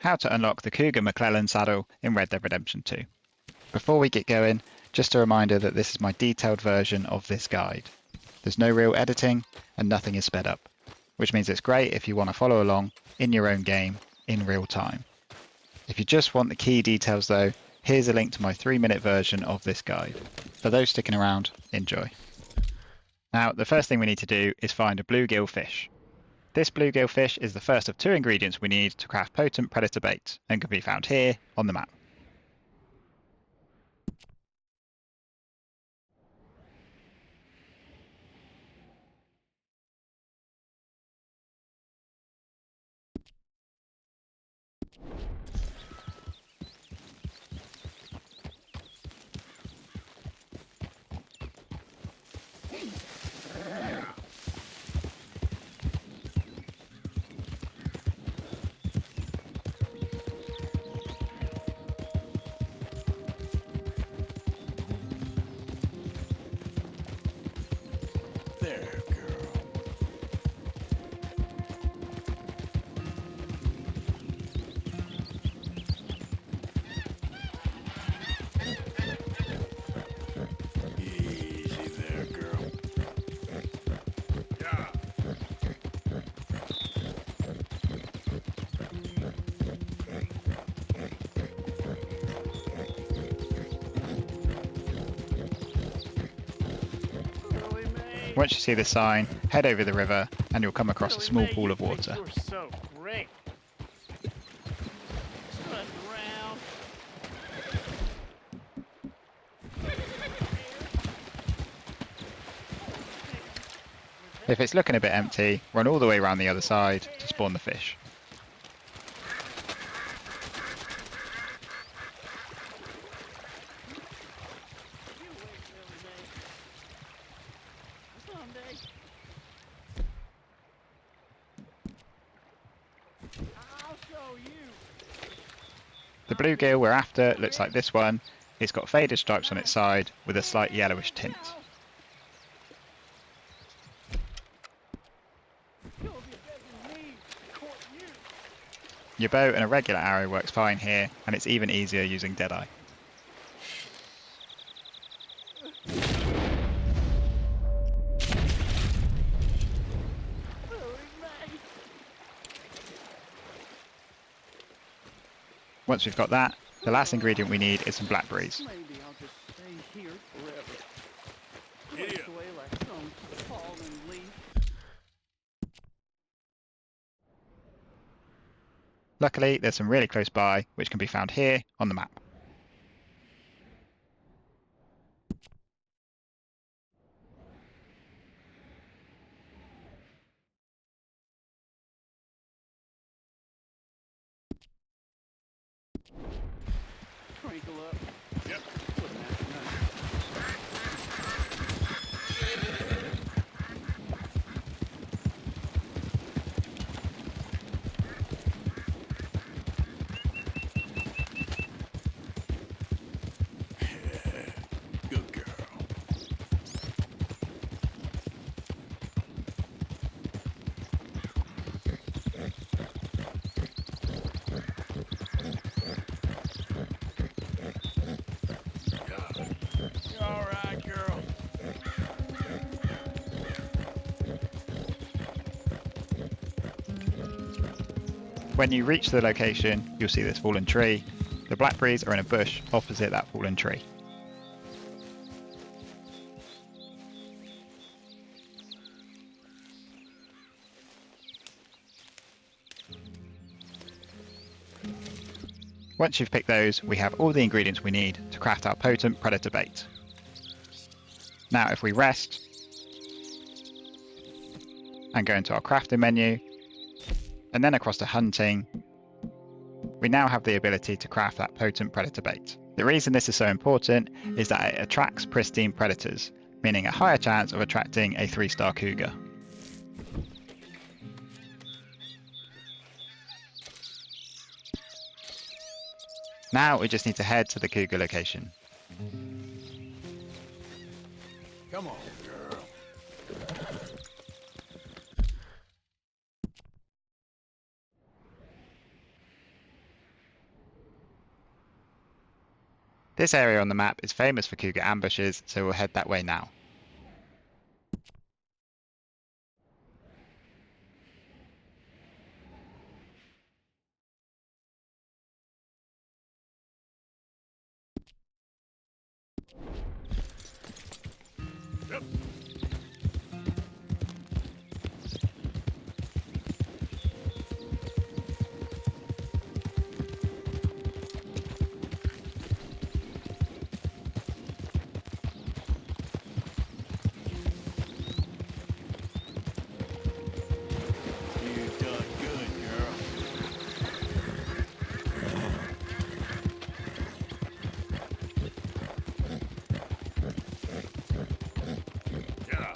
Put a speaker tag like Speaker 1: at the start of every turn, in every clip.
Speaker 1: how to unlock the Cougar McClelland saddle in Red Dead Redemption 2. Before we get going, just a reminder that this is my detailed version of this guide. There's no real editing and nothing is sped up, which means it's great if you want to follow along in your own game in real time. If you just want the key details though, here's a link to my 3-minute version of this guide. For those sticking around, enjoy. Now, the first thing we need to do is find a bluegill fish. This bluegill fish is the first of 2 ingredients we need to craft potent predator bait and can be found here on the map. Once you see this sign, head over the river and you'll come across a small pool of water.
Speaker 2: So great.
Speaker 1: If it's looking a bit empty, run all the way around the other side to spawn the fish. The bluegill we're after looks like this one. It's got faded stripes on its side with a slight yellowish tint. Your bow and a regular arrow works fine here, and it's even easier using Deadeye. Once we've got that, the last ingredient we need is some blackberries.
Speaker 2: Maybe I'll just stay here forever. Waste away like some fallen leaf.
Speaker 1: Luckily, there's some really close by, which can be found here on the map.
Speaker 2: Crinkle up.
Speaker 3: Yep.
Speaker 2: Wouldn't have to know.
Speaker 3: Good girl. You're all right, girl.
Speaker 1: When you reach the location, you'll see this fallen tree. The blackberries are in a bush opposite that fallen tree. Once you've picked those, we have all the ingredients we need to craft our potent predator bait. Now if we rest and go into our crafting menu and then across to hunting, we now have the ability to craft that potent predator bait. The reason this is so important is that it attracts pristine predators, meaning a higher chance of attracting a 3-star cougar. Now we just need to head to the cougar location.
Speaker 3: Come on, girl.
Speaker 1: This area on the map is famous for cougar ambushes, so we'll head that way now.
Speaker 3: You've done good, girl. Yeah.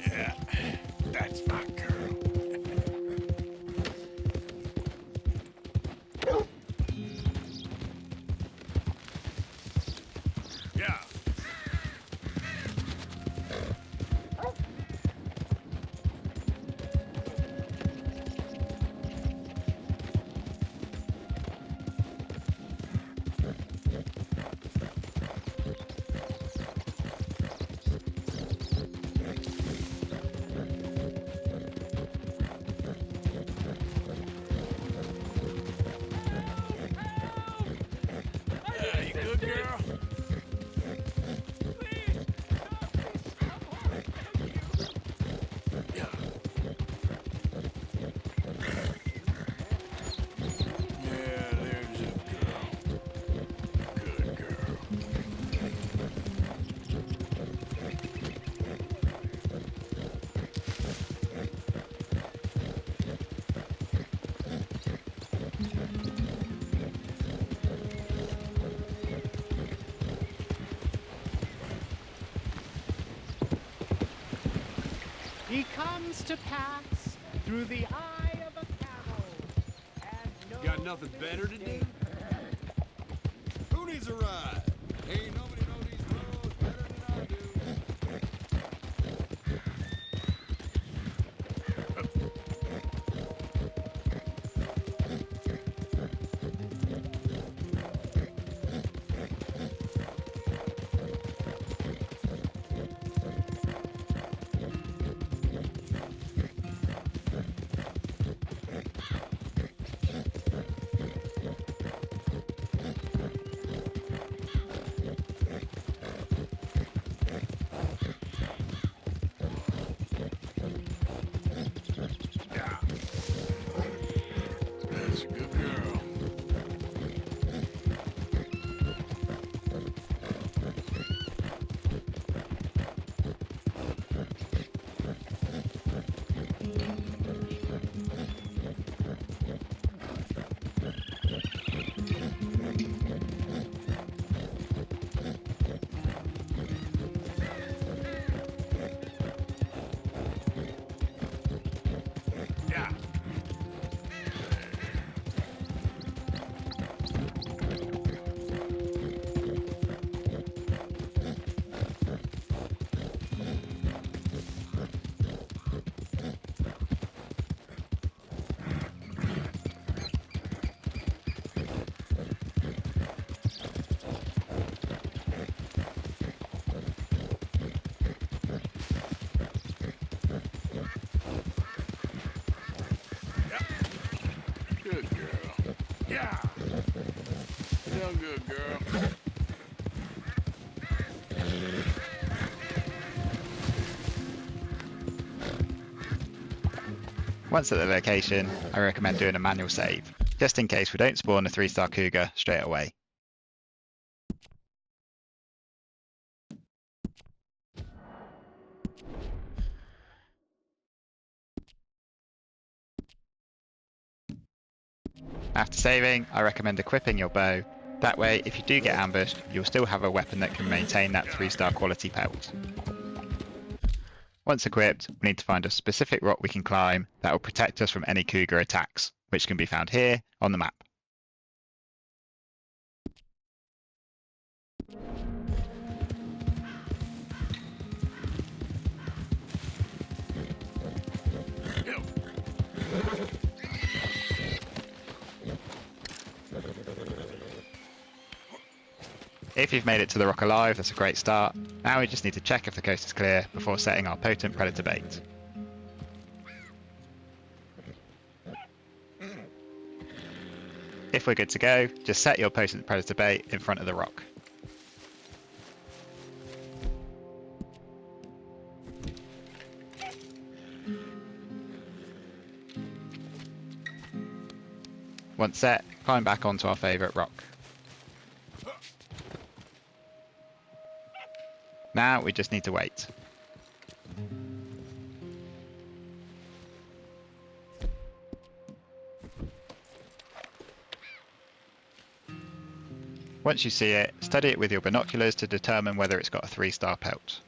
Speaker 3: Yeah, that's my girl. Yeah. Yeah, you good, girl? Yeah. Yeah, there's a girl. Good girl.
Speaker 2: He comes to pass through the eye of a camel. And no
Speaker 3: Got nothing better to do? Who needs a ride? Ain't nobody know these roads better than I do. Yeah. That's a good girl. Yeah. Good girl. Yeah. Done good, girl.
Speaker 1: Once at the location, I recommend doing a manual save, just in case we don't spawn a 3-star cougar straight away. After saving, I recommend equipping your bow. That way, if you do get ambushed, you'll still have a weapon that can maintain that 3-star quality pelt. Once equipped, we need to find a specific rock we can climb that will protect us from any cougar attacks. which can be found here on the map. If you've made it to the rock alive, that's a great start. Now we just need to check if the coast is clear before setting our potent predator bait. If we're good to go, just set your potent predator bait in front of the rock. Once set, climb back onto our favourite rock. Now we just need to wait. Once you see it, study it with your binoculars to determine whether it's got a 3-star pelt.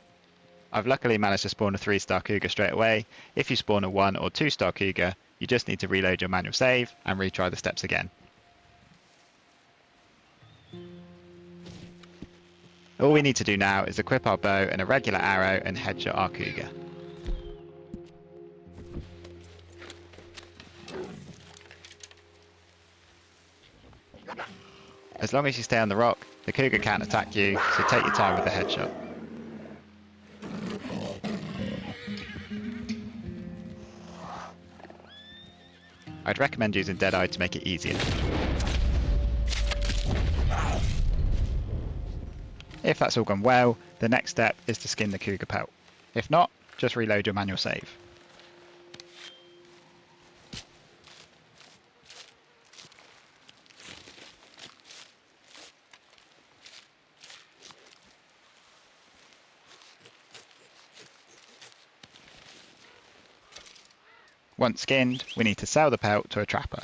Speaker 1: I've luckily managed to spawn a 3-star cougar straight away. If you spawn a 1 or 2-star cougar, you just need to reload your manual save and retry the steps again. All we need to do now is equip our bow and a regular arrow and headshot our cougar. As long as you stay on the rock, the cougar can't attack you, so take your time with the headshot. I'd recommend using Deadeye to make it easier. If that's all gone well, the next step is to skin the cougar pelt. If not, just reload your manual save. Once skinned, we need to sell the pelt to a trapper.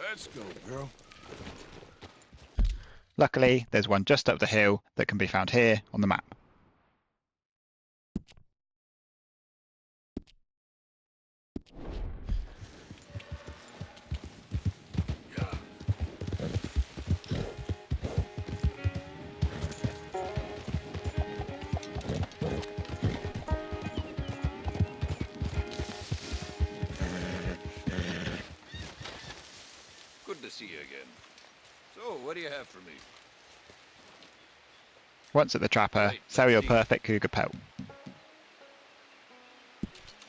Speaker 3: Let's go, girl.
Speaker 1: Luckily, there's one just up the hill that can be found here on the map.
Speaker 3: Good to see you again. So, what do you have for me?
Speaker 1: Once at the trapper, sell your perfect cougar pelt.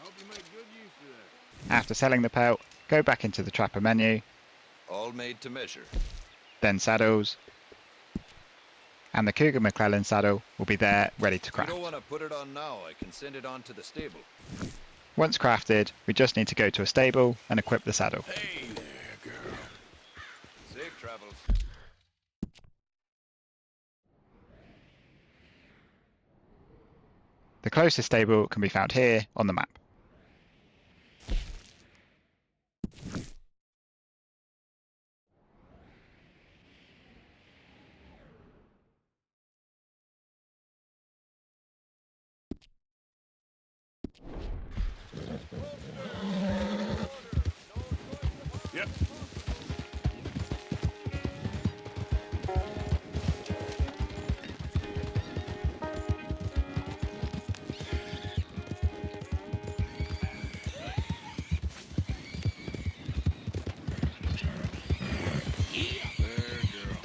Speaker 3: Hope you make good use of that.
Speaker 1: After selling the pelt, go back into the trapper menu,
Speaker 3: All made to measure.
Speaker 1: then saddles, and the Cougar McClelland saddle will be there ready to
Speaker 3: If you
Speaker 1: craft.
Speaker 3: don't want to put it on now, I can send it on to the stable.
Speaker 1: Once crafted, we just need to go to a stable and equip the saddle.
Speaker 3: Hey there, girl. Safe travels.
Speaker 1: The closest stable can be found here on the map.
Speaker 3: Yep. There, girl.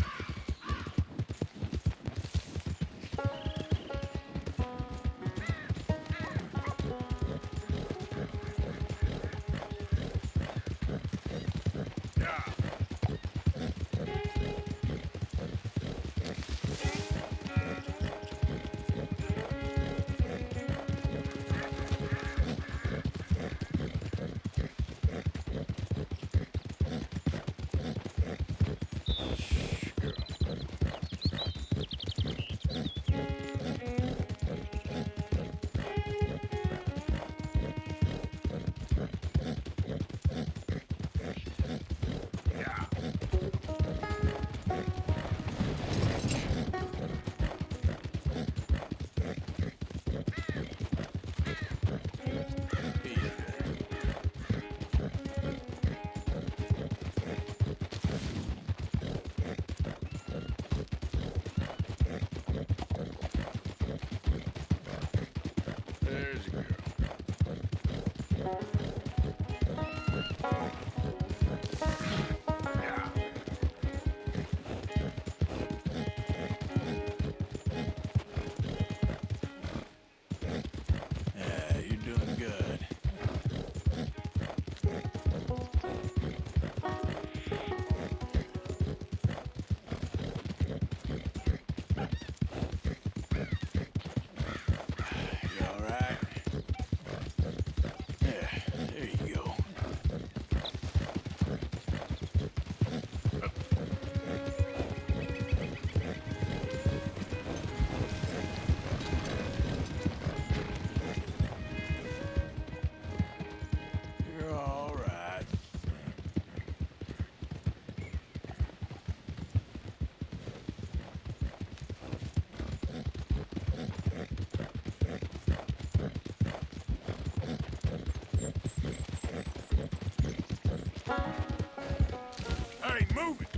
Speaker 3: Move it!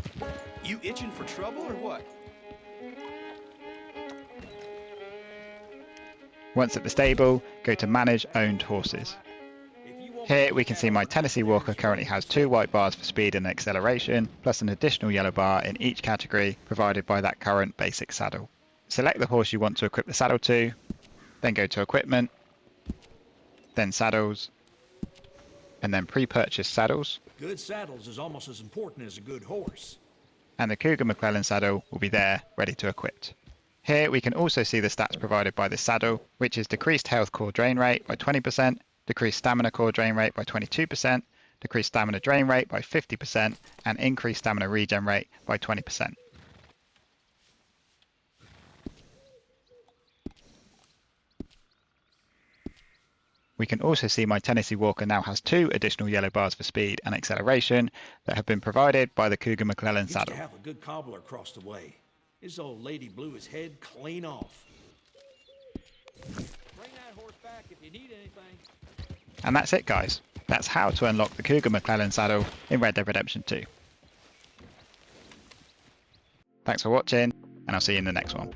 Speaker 4: You itching for trouble or what?
Speaker 1: Once at the stable, go to Manage Owned Horses. Here we can see my Tennessee Walker currently has 2 white bars for speed and acceleration, plus an additional yellow bar in each category provided by that current basic saddle. Select the horse you want to equip the saddle to, then go to Equipment, then Saddles, and then Pre-purchase Saddles,
Speaker 5: Good saddles is almost as important as a good horse.
Speaker 1: and the Cougar McClelland saddle will be there ready to equip. Here we can also see the stats provided by this saddle, which is decreased health core drain rate by 20%, decreased stamina core drain rate by 22%, decreased stamina drain rate by 50%, and increased stamina regen rate by 20%. We can also see my Tennessee Walker now has 2 additional yellow bars for speed and acceleration that have been provided by the Cougar McClelland
Speaker 5: Used
Speaker 1: saddle.
Speaker 5: to have a good cobbler across the way. His old lady blew his head clean off.
Speaker 2: Bring that horse back if you need anything.
Speaker 1: And that's it, guys. That's how to unlock the Cougar McClelland saddle in Red Dead Redemption 2. Thanks for watching, and I'll see you in the next one.